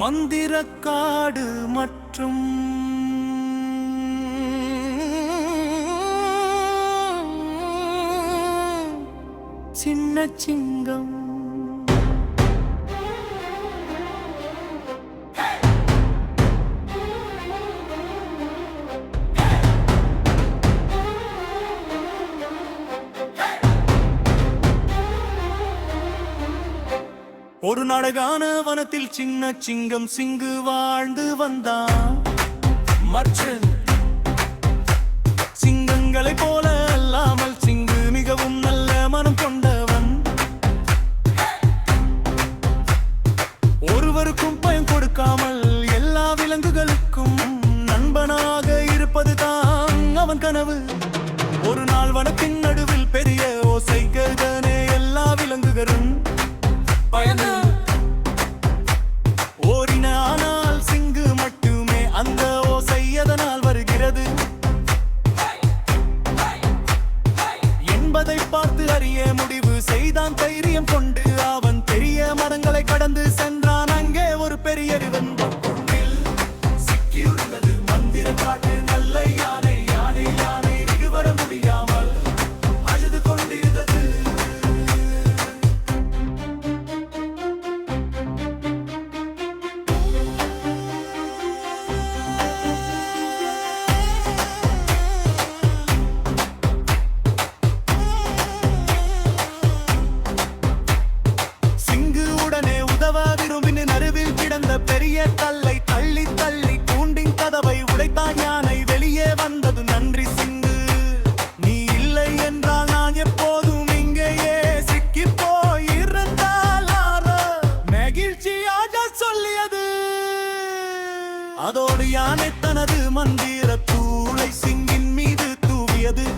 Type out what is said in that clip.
மந்திரக்காடு மற்றும் சின்ன சிங்கம். ஒரு நாடகான வனத்தில் சின்ன சிங்கம் சிங்கு வாழ்ந்து வந்தான். மற்ற சிங்கங்களைப் போல அல்லாமல் சிங்கு மிகவும் நல்ல மனம் கொண்டவன். ஒருவருக்கும் பயம் கொடுக்காமல் எல்லா விலங்குகளுக்கும் நண்பனாக இருப்பதுதான் அவன் கனவு. ஒரு நாள் வனத்தின் நடுவில் பெரிய ஓசை கேட்டனே. எல்லா விலங்குகளும் பயந்து ஓடின. ஆனால் சிங்கு மட்டுமே அந்த ஓசை எதனால் வருகிறது என்பதை பார்த்து அறிய முடிவு செய்தான். தைரியம் கொண்டு அவன் பெரிய மரங்களை கடந்து சென்றான். அங்கே ஒரு பெரிய சிக்கியுள்ளது மந்திரக்காட்டு நல்ல யானை. யானை யானை வெகு வர முடியாமல் அழுது கொண்டிருந்தது. நடுவில் கிடந்த பெரிய கல்லை தள்ளி தள்ளி கூண்டின் கதவை உடைத்தான். யானை வெளியே வந்தது. நன்றி சிங்கு, நீ இல்லை என்றால் நான் எப்போதும் இங்கேயே சிக்கி போயிருந்தால் மகிழ்ச்சியாக சொல்லியது. அதோடு யானை தனது மந்திர தூளை சிங்கின் மீது தூவியது.